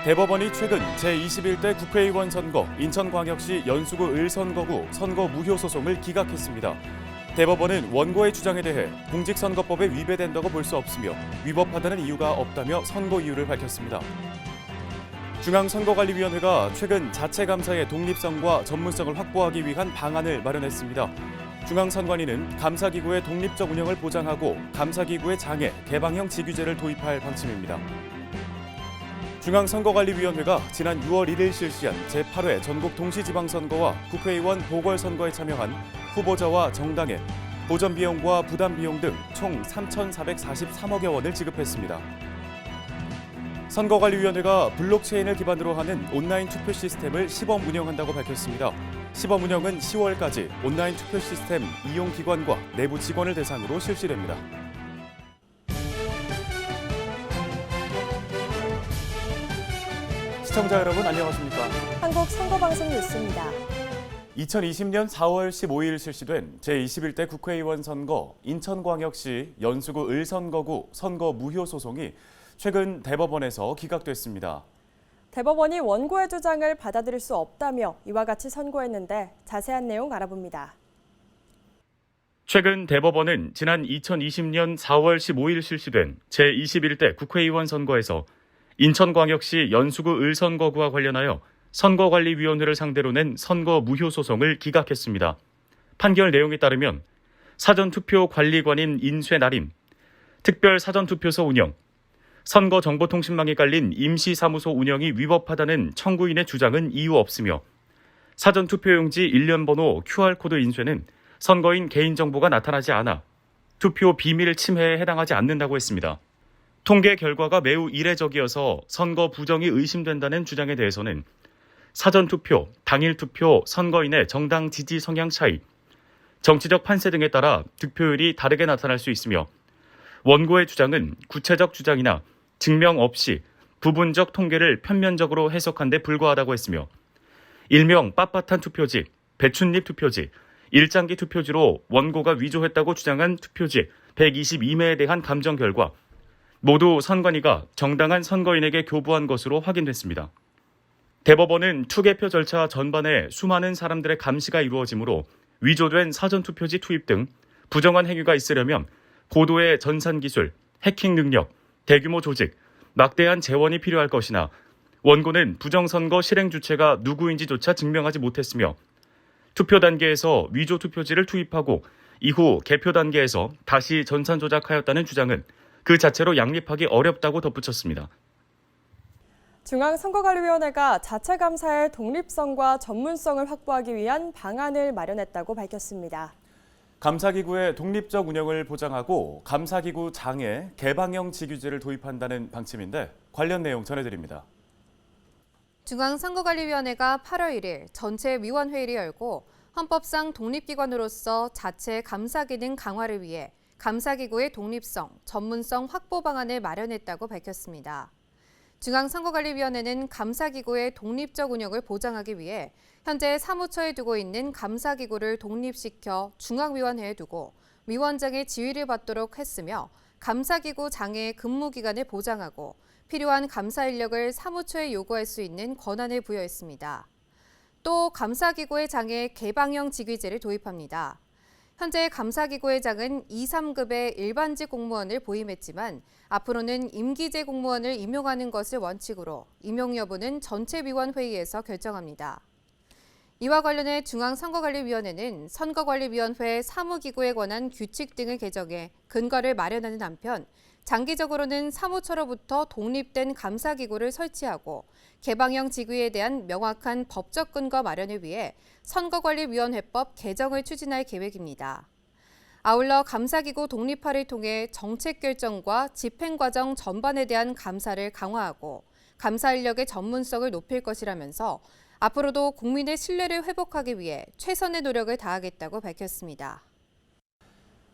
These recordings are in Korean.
대법원이 최근 제21대 국회의원 선거 인천광역시 연수구 을선거구 선거 무효 소송을 기각했습니다. 대법원은 원고의 주장에 대해 공직선거법에 위배된다고 볼 수 없으며 위법하다는 이유가 없다며 선고 이유를 밝혔습니다. 중앙선거관리위원회가 최근 자체감사의 독립성과 전문성을 확보하기 위한 방안을 마련했습니다. 중앙선관위는 감사기구의 독립적 운영을 보장하고 감사기구의 장애, 개방형 직위제를 도입할 방침입니다. 중앙선거관리위원회가 지난 6월 1일 실시한 제8회 전국 동시지방선거와 국회의원 보궐선거에 참여한 후보자와 정당에 보전비용과 부담비용 등 총 3,443억여 원을 지급했습니다. 선거관리위원회가 블록체인을 기반으로 하는 온라인 투표 시스템을 시범 운영한다고 밝혔습니다. 시범 운영은 10월까지 온라인 투표 시스템 이용 기관과 내부 직원을 대상으로 실시됩니다. 시청자 여러분 안녕하십니까? 한국 선거방송 뉴스입니다. 2020년 4월 15일 실시된 제21대 국회의원 선거 인천광역시 연수구 을선거구 선거 무효 소송이 최근 대법원에서 기각됐습니다. 대법원이 원고의 주장을 받아들일 수 없다며 이와 같이 선고했는데 자세한 내용 알아봅니다. 최근 대법원은 지난 2020년 4월 15일 실시된 제21대 국회의원 선거에서 인천광역시 연수구 을선거구와 관련하여 선거관리위원회를 상대로 낸 선거 무효 소송을 기각했습니다. 판결 내용에 따르면 사전투표 관리관인 인쇄 날인, 특별 사전투표소 운영, 선거정보통신망이 깔린 임시사무소 운영이 위법하다는 청구인의 주장은 이유 없으며 사전투표용지 일련번호 QR코드 인쇄는 선거인 개인정보가 나타나지 않아 투표 비밀 침해에 해당하지 않는다고 했습니다. 통계 결과가 매우 이례적이어서 선거 부정이 의심된다는 주장에 대해서는 사전투표, 당일투표, 선거인의 정당 지지 성향 차이, 정치적 판세 등에 따라 득표율이 다르게 나타날 수 있으며 원고의 주장은 구체적 주장이나 증명 없이 부분적 통계를 편면적으로 해석한 데 불과하다고 했으며 일명 빳빳한 투표지, 배춧잎 투표지, 일장기 투표지로 원고가 위조했다고 주장한 투표지 122매에 대한 감정 결과 모두 선관위가 정당한 선거인에게 교부한 것으로 확인됐습니다. 대법원은 투개표 절차 전반에 수많은 사람들의 감시가 이루어지므로 위조된 사전투표지 투입 등 부정한 행위가 있으려면 고도의 전산기술, 해킹 능력, 대규모 조직, 막대한 재원이 필요할 것이나 원고는 부정선거 실행 주체가 누구인지조차 증명하지 못했으며 투표 단계에서 위조 투표지를 투입하고 이후 개표 단계에서 다시 전산 조작하였다는 주장은 그 자체로 양립하기 어렵다고 덧붙였습니다. 중앙선거관리위원회가 자체감사의 독립성과 전문성을 확보하기 위한 방안을 마련했다고 밝혔습니다. 감사기구의 독립적 운영을 보장하고 감사기구 장에 개방형 직위제를 도입한다는 방침인데 관련 내용 전해드립니다. 중앙선거관리위원회가 8월 1일 전체 위원회의를 열고 헌법상 독립기관으로서 자체 감사 기능 강화를 위해 감사기구의 독립성, 전문성 확보 방안을 마련했다고 밝혔습니다. 중앙선거관리위원회는 감사기구의 독립적 운영을 보장하기 위해 현재 사무처에 두고 있는 감사기구를 독립시켜 중앙위원회에 두고 위원장의 지휘를 받도록 했으며 감사기구 장의 근무기간을 보장하고 필요한 감사 인력을 사무처에 요구할 수 있는 권한을 부여했습니다. 또 감사기구의 장에 개방형 직위제를 도입합니다. 현재 감사기구의 장은 2, 3급의 일반직 공무원을 보임했지만 앞으로는 임기제 공무원을 임용하는 것을 원칙으로 임용 여부는 전체위원회의에서 결정합니다. 이와 관련해 중앙선거관리위원회는 선거관리위원회 사무기구에 관한 규칙 등을 개정해 근거를 마련하는 한편 장기적으로는 사무처로부터 독립된 감사기구를 설치하고 개방형 직위에 대한 명확한 법적 근거 마련을 위해 선거관리위원회법 개정을 추진할 계획입니다. 아울러 감사기구 독립화를 통해 정책 결정과 집행 과정 전반에 대한 감사를 강화하고 감사 인력의 전문성을 높일 것이라면서 앞으로도 국민의 신뢰를 회복하기 위해 최선의 노력을 다하겠다고 밝혔습니다.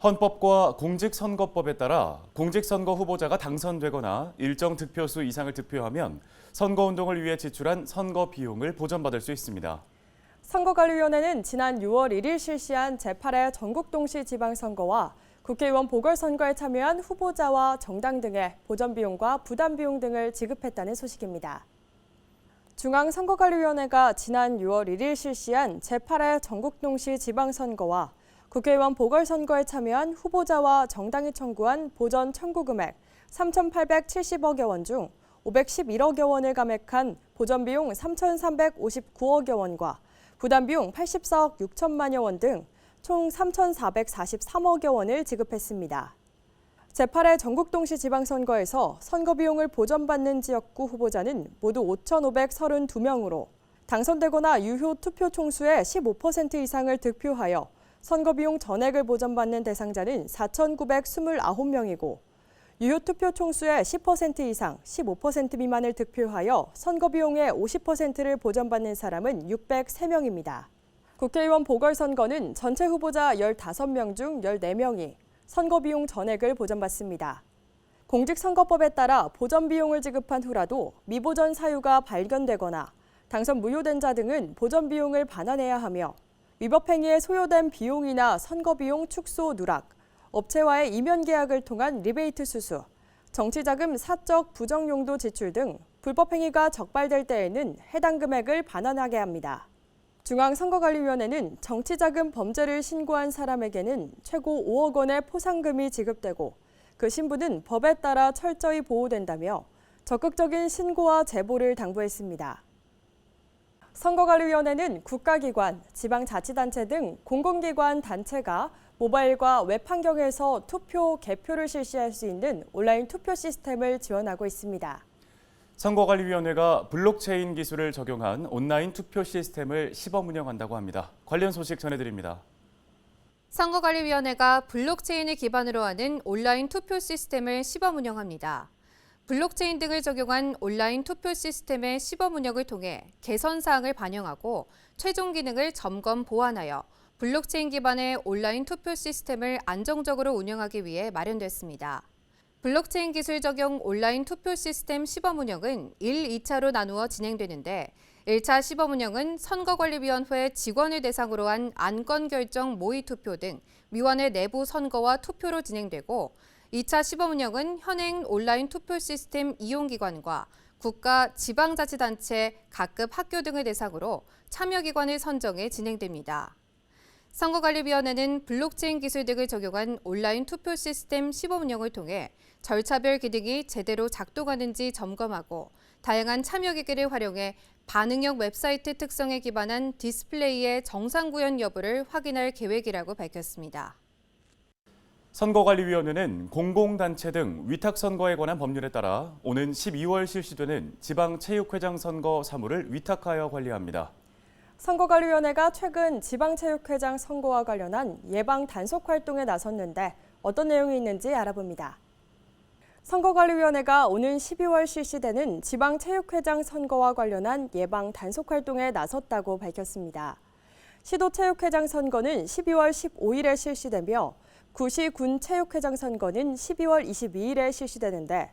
헌법과 공직선거법에 따라 공직선거 후보자가 당선되거나 일정 득표수 이상을 득표하면 선거운동을 위해 지출한 선거 비용을 보전받을 수 있습니다. 선거관리위원회는 지난 6월 1일 실시한 제8회 전국 동시지방선거와 국회의원 보궐선거에 참여한 후보자와 정당 등의 보전비용과 부담비용 등을 지급했다는 소식입니다. 중앙선거관리위원회가 지난 6월 1일 실시한 제8회 전국동시 지방선거와 국회의원 보궐선거에 참여한 후보자와 정당이 청구한 보전 청구 금액 3,870억여 원 중 511억여 원을 감액한 보전 비용 3,359억여 원과 부담 비용 84억 6천만여 원 등 총 3,443억여 원을 지급했습니다. 제8회 전국동시 지방선거에서 선거 비용을 보전받는 지역구 후보자는 모두 5,532명으로 당선되거나 유효 투표 총수의 15% 이상을 득표하여 선거 비용 전액을 보전받는 대상자는 4,929명이고 유효 투표 총수의 10% 이상, 15% 미만을 득표하여 선거 비용의 50%를 보전받는 사람은 603명입니다. 국회의원 보궐선거는 전체 후보자 15명 중 14명이 선거 비용 전액을 보전받습니다. 공직선거법에 따라 보전 비용을 지급한 후라도 미보전 사유가 발견되거나 당선 무효된 자 등은 보전 비용을 반환해야 하며 위법 행위에 소요된 비용이나 선거 비용 축소 누락, 업체와의 이면 계약을 통한 리베이트 수수, 정치자금 사적 부정 용도 지출 등 불법 행위가 적발될 때에는 해당 금액을 반환하게 합니다. 중앙선거관리위원회는 정치자금 범죄를 신고한 사람에게는 최고 5억 원의 포상금이 지급되고 그 신분은 법에 따라 철저히 보호된다며 적극적인 신고와 제보를 당부했습니다. 선거관리위원회는 국가기관, 지방자치단체 등 공공기관 단체가 모바일과 웹 환경에서 투표, 개표를 실시할 수 있는 온라인 투표 시스템을 지원하고 있습니다. 선거관리위원회가 블록체인 기술을 적용한 온라인 투표 시스템을 시범 운영한다고 합니다. 관련 소식 전해드립니다. 선거관리위원회가 블록체인을 기반으로 하는 온라인 투표 시스템을 시범 운영합니다. 블록체인 등을 적용한 온라인 투표 시스템의 시범 운영을 통해 개선 사항을 반영하고 최종 기능을 점검 보완하여 블록체인 기반의 온라인 투표 시스템을 안정적으로 운영하기 위해 마련됐습니다. 블록체인 기술 적용 온라인 투표 시스템 시범 운영은 1, 2차로 나누어 진행되는데 1차 시범 운영은 선거관리위원회 직원을 대상으로 한 안건 결정 모의 투표 등 위원회 내부 선거와 투표로 진행되고 2차 시범 운영은 현행 온라인 투표 시스템 이용기관과 국가 지방자치단체, 각급 학교 등을 대상으로 참여기관을 선정해 진행됩니다. 선거관리위원회는 블록체인 기술 등을 적용한 온라인 투표 시스템 시범 운영을 통해 절차별 기능이 제대로 작동하는지 점검하고 다양한 참여기기를 활용해 반응형 웹사이트 특성에 기반한 디스플레이의 정상 구현 여부를 확인할 계획이라고 밝혔습니다. 선거관리위원회는 공공단체 등 위탁선거에 관한 법률에 따라 오는 12월 실시되는 지방체육회장 선거 사무를 위탁하여 관리합니다. 선거관리위원회가 최근 지방체육회장 선거와 관련한 예방 단속 활동에 나섰는데 어떤 내용이 있는지 알아봅니다. 선거관리위원회가 오는 12월 실시되는 지방체육회장 선거와 관련한 예방 단속 활동에 나섰다고 밝혔습니다. 시도체육회장 선거는 12월 15일에 실시되며 구시 군체육회장 선거는 12월 22일에 실시되는데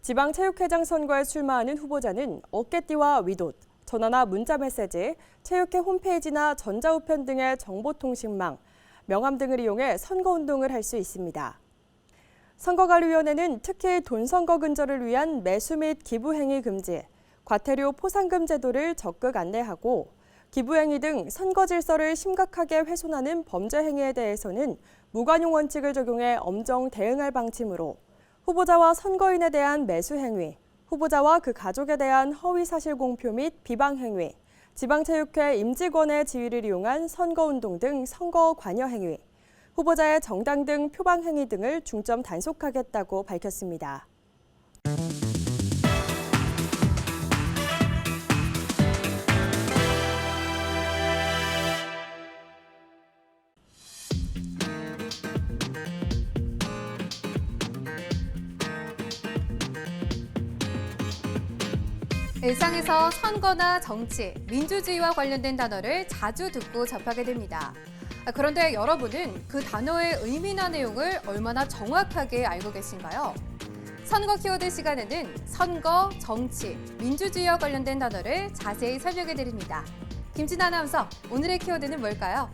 지방체육회장 선거에 출마하는 후보자는 어깨띠와 위돛, 전화나 문자메시지, 체육회 홈페이지나 전자우편 등의 정보통신망, 명함 등을 이용해 선거운동을 할 수 있습니다. 선거관리위원회는 특히 돈선거 근절을 위한 매수 및 기부행위 금지, 과태료 포상금 제도를 적극 안내하고 기부행위 등 선거 질서를 심각하게 훼손하는 범죄 행위에 대해서는 무관용 원칙을 적용해 엄정 대응할 방침으로 후보자와 선거인에 대한 매수 행위, 후보자와 그 가족에 대한 허위 사실 공표 및 비방 행위, 지방체육회 임직원의 지위를 이용한 선거운동 등 선거 관여 행위, 후보자의 정당 등 표방 행위 등을 중점 단속하겠다고 밝혔습니다. 일상에서 선거나 정치, 민주주의와 관련된 단어를 자주 듣고 접하게 됩니다. 그런데 여러분은 그 단어의 의미나 내용을 얼마나 정확하게 알고 계신가요? 선거 키워드 시간에는 선거, 정치, 민주주의와 관련된 단어를 자세히 설명해 드립니다. 김진아 아나운서, 오늘의 키워드는 뭘까요?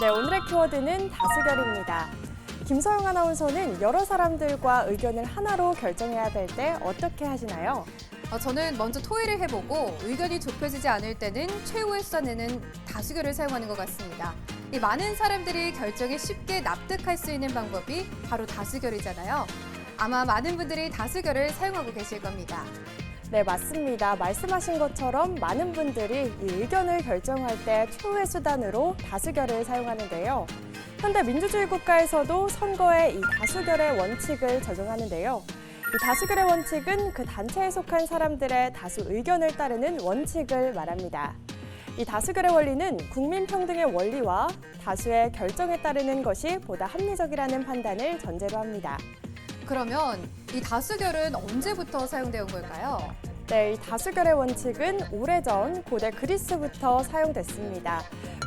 네, 오늘의 키워드는 다수결입니다. 김서영 아나운서는 여러 사람들과 의견을 하나로 결정해야 될 때 어떻게 하시나요? 저는 먼저 토의를 해보고 의견이 좁혀지지 않을 때는 최후의 수단에는 다수결을 사용하는 것 같습니다. 이 많은 사람들이 결정에 쉽게 납득할 수 있는 방법이 바로 다수결이잖아요. 아마 많은 분들이 다수결을 사용하고 계실 겁니다. 네, 맞습니다. 말씀하신 것처럼 많은 분들이 이 의견을 결정할 때 최후의 수단으로 다수결을 사용하는데요. 현대 민주주의 국가에서도 선거에 이 다수결의 원칙을 적용하는데요. 이 다수결의 원칙은 그 단체에 속한 사람들의 다수 의견을 따르는 원칙을 말합니다. 이 다수결의 원리는 국민 평등의 원리와 다수의 결정에 따르는 것이 보다 합리적이라는 판단을 전제로 합니다. 그러면 이 다수결은 언제부터 사용되어 온 걸까요? 네, 이 다수결의 원칙은 오래전 고대 그리스부터 사용됐습니다.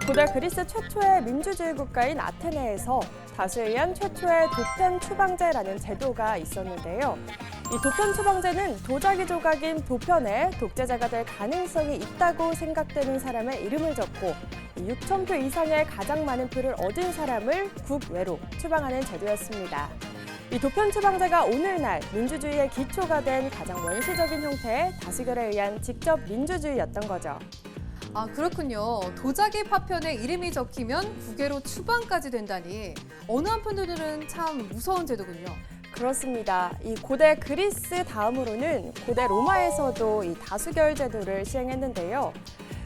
고대 그리스 최초의 민주주의 국가인 아테네에서 다수에 의한 최초의 도편 추방제라는 제도가 있었는데요. 이 도편 추방제는 도자기 조각인 도편에 독재자가 될 가능성이 있다고 생각되는 사람의 이름을 적고 6,000표 이상의 가장 많은 표를 얻은 사람을 국외로 추방하는 제도였습니다. 이 도편 추방제가 오늘날 민주주의의 기초가 된 가장 원시적인 형태의 다수결에 의한 직접 민주주의였던 거죠. 아, 그렇군요. 도자기 파편에 이름이 적히면 국외로 추방까지 된다니 어느 한편으로는 참 무서운 제도군요. 그렇습니다. 이 고대 그리스 다음으로는 고대 로마에서도 이 다수결 제도를 시행했는데요.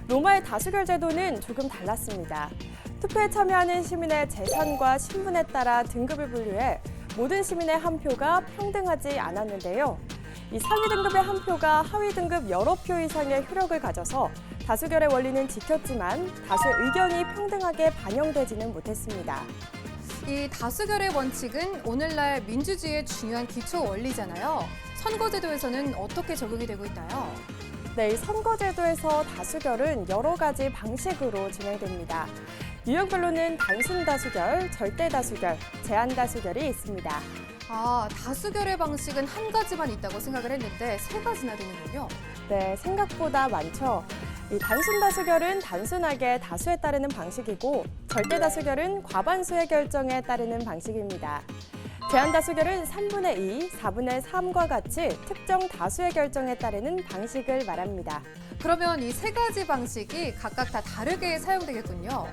로마의 다수결 제도는 조금 달랐습니다. 투표에 참여하는 시민의 재산과 신분에 따라 등급을 분류해 모든 시민의 한 표가 평등하지 않았는데요. 이 상위 등급의 한 표가 하위 등급 여러 표 이상의 효력을 가져서 다수결의 원리는 지켰지만 다수의 의견이 평등하게 반영되지는 못했습니다. 이 다수결의 원칙은 오늘날 민주주의의 중요한 기초 원리잖아요. 선거제도에서는 어떻게 적용이 되고 있나요? 네, 이 선거제도에서 다수결은 여러 가지 방식으로 진행됩니다. 유형별로는 단순 다수결, 절대 다수결, 제한 다수결이 있습니다. 아, 다수결의 방식은 한 가지만 있다고 생각을 했는데 세 가지나 되는군요. 네, 생각보다 많죠. 이 단순 다수결은 단순하게 다수에 따르는 방식이고 절대 다수결은 과반수의 결정에 따르는 방식입니다. 제한 다수결은 3분의 2, 4분의 3과 같이 특정 다수의 결정에 따르는 방식을 말합니다. 그러면 이 세 가지 방식이 각각 다 다르게 사용되겠군요.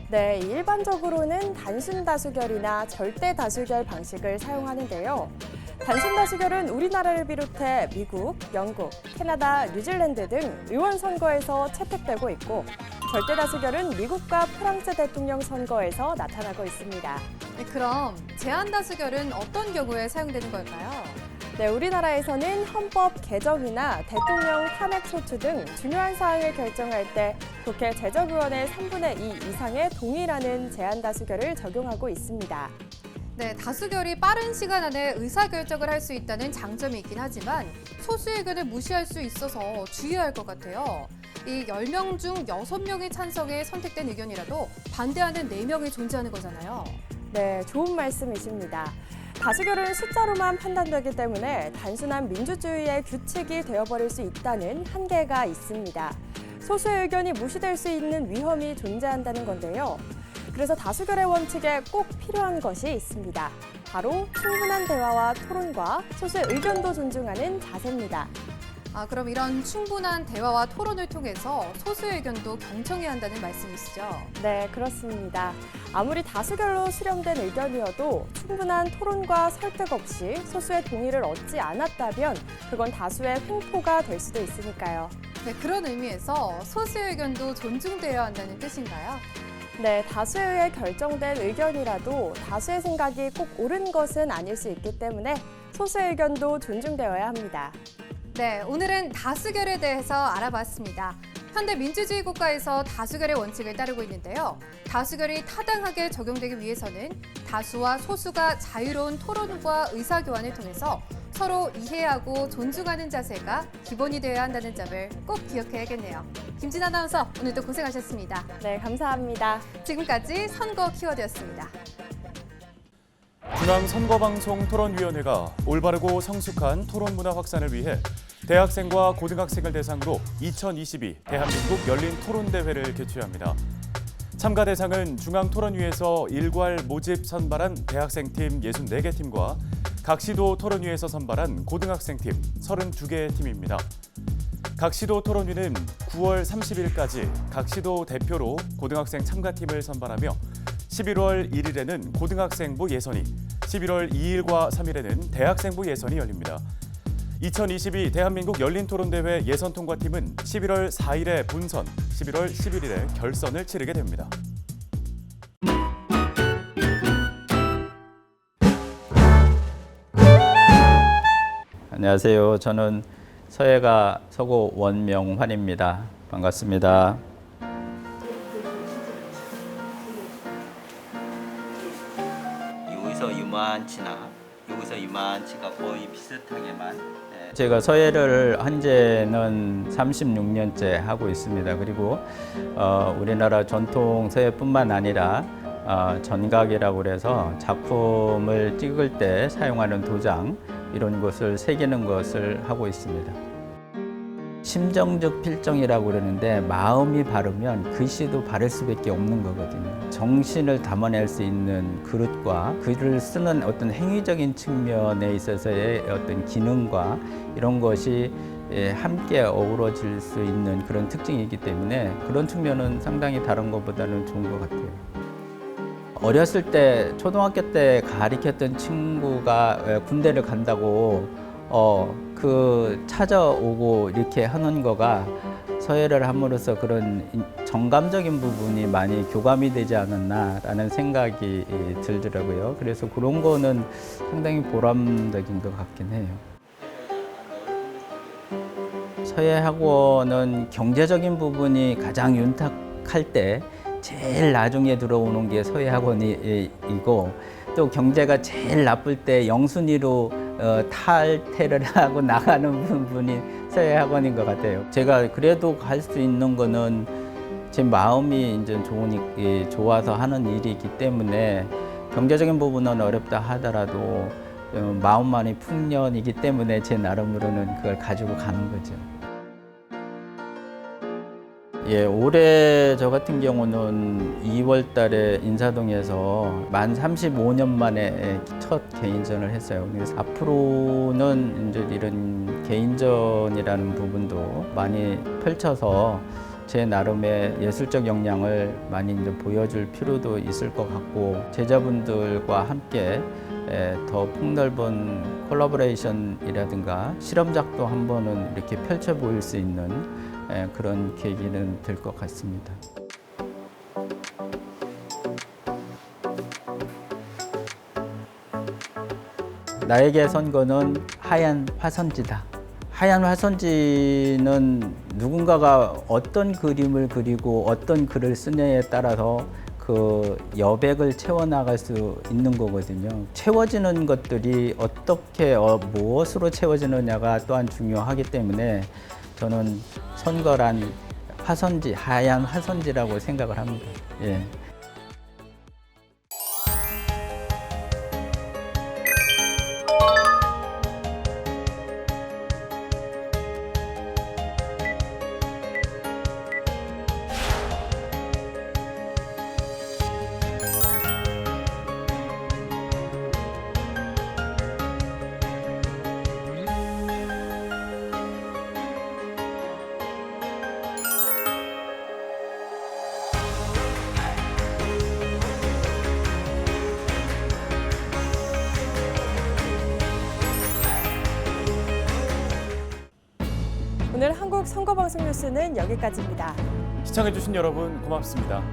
네, 일반적으로는 단순 다수결이나 절대 다수결 방식을 사용하는데요. 단순 다수결은 우리나라를 비롯해 미국, 영국, 캐나다, 뉴질랜드 등 의원 선거에서 채택되고 있고 절대 다수결은 미국과 프랑스 대통령 선거에서 나타나고 있습니다. 네, 그럼 제한 다수결은 어떤 경우에 사용되는 걸까요? 네, 우리나라에서는 헌법 개정이나 대통령 탄핵 소추 등 중요한 사항을 결정할 때 국회 제적의원의 3분의 2 이상의 동의라는 제한 다수결을 적용하고 있습니다. 네, 다수결이 빠른 시간 안에 의사결정을 할 수 있다는 장점이 있긴 하지만 소수의 의견을 무시할 수 있어서 주의해야 할 것 같아요. 이 10명 중 6명이 찬성해 선택된 의견이라도 반대하는 4명이 존재하는 거잖아요. 네, 좋은 말씀이십니다. 다수결은 숫자로만 판단되기 때문에 단순한 민주주의의 규칙이 되어버릴 수 있다는 한계가 있습니다. 소수의 의견이 무시될 수 있는 위험이 존재한다는 건데요. 그래서 다수결의 원칙에 꼭 필요한 것이 있습니다. 바로 충분한 대화와 토론과 소수의 의견도 존중하는 자세입니다. 아, 그럼 이런 충분한 대화와 토론을 통해서 소수의 의견도 경청해야 한다는 말씀이시죠? 네, 그렇습니다. 아무리 다수결로 수렴된 의견이어도 충분한 토론과 설득 없이 소수의 동의를 얻지 않았다면 그건 다수의 횡포가 될 수도 있으니까요. 네, 그런 의미에서 소수의 의견도 존중되어야 한다는 뜻인가요? 네, 다수에 의해 결정된 의견이라도 다수의 생각이 꼭 옳은 것은 아닐 수 있기 때문에 소수의 의견도 존중되어야 합니다. 네, 오늘은 다수결에 대해서 알아봤습니다. 현대 민주주의 국가에서 다수결의 원칙을 따르고 있는데요. 다수결이 타당하게 적용되기 위해서는 다수와 소수가 자유로운 토론과 의사교환을 통해서 서로 이해하고 존중하는 자세가 기본이 되어야 한다는 점을 꼭 기억해야겠네요. 김진 아나운서, 오늘도 고생하셨습니다. 네, 감사합니다. 지금까지 선거 키워드였습니다. 중앙선거방송토론위원회가 올바르고 성숙한 토론 문화 확산을 위해 대학생과 고등학생을 대상으로 2022 대한민국 열린 토론대회를 개최합니다. 참가 대상은 중앙토론위에서 일괄 모집 선발한 대학생팀 64개 팀과 각 시도 토론위에서 선발한 고등학생팀 32개 팀입니다. 각 시도 토론위는 9월 30일까지 각 시도 대표로 고등학생 참가팀을 선발하며 11월 1일에는 고등학생부 예선이, 11월 2일과 3일에는 대학생부 예선이 열립니다. 2022 대한민국 열린토론대회 예선 통과팀은 11월 4일에 본선, 11월 11일에 결선을 치르게 됩니다. 안녕하세요. 저는 서예가 서고 원명환입니다. 반갑습니다. 여기서 이만치가 거의 비슷하게만. 제가 서예를 한지는 36년째 하고 있습니다. 그리고 우리나라 전통 서예뿐만 아니라 전각이라고 그래서 작품을 찍을 때 사용하는 도장 이런 것을 새기는 것을 하고 있습니다. 심정적 필정이라고 그러는데 마음이 바르면 글씨도 바를 수밖에 없는 거거든요. 정신을 담아낼 수 있는 그릇과 글을 쓰는 어떤 행위적인 측면에 있어서의 어떤 기능과 이런 것이 함께 어우러질 수 있는 그런 특징이기 때문에 그런 측면은 상당히 다른 것보다는 좋은 것 같아요. 어렸을 때 초등학교 때 가르쳤던 친구가 군대를 간다고 찾아오고 이렇게 하는 거가 서예를 함으로써 그런 정감적인 부분이 많이 교감이 되지 않았나라는 생각이 들더라고요. 그래서 그런 거는 상당히 보람적인 것 같긴 해요. 서예학원은 경제적인 부분이 가장 윤택할 때 제일 나중에 들어오는 게 서예학원이고 또 경제가 제일 나쁠 때 영순위로 탈퇴를 하고 나가는 부분이 서예학원인 것 같아요. 제가 그래도 갈 수 있는 거는 제 마음이 이제 좋아서 하는 일이기 때문에 경제적인 부분은 어렵다 하더라도 마음만이 풍년이기 때문에 제 나름으로는 그걸 가지고 가는 거죠. 예, 올해 저 같은 경우는 2월 달에 인사동에서 만 35년 만에 첫 개인전을 했어요. 그래서 앞으로는 이제 이런 개인전이라는 부분도 많이 펼쳐서 제 나름의 예술적 역량을 많이 이제 보여줄 필요도 있을 것 같고 제자분들과 함께 더 폭넓은 콜라보레이션이라든가 실험작도 한 번은 이렇게 펼쳐 보일 수 있는 그런 계기는 될 것 같습니다. 나에게 선거는 하얀 화선지다. 하얀 화선지는 누군가가 어떤 그림을 그리고 어떤 글을 쓰냐에 따라서 그 여백을 채워나갈 수 있는 거거든요. 채워지는 것들이 어떻게 무엇으로 채워지느냐가 또한 중요하기 때문에 저는 선거란 화선지, 하얀 화선지라고 생각을 합니다. 예. 오늘 한국 선거방송 뉴스는 여기까지입니다. 시청해주신 여러분 고맙습니다.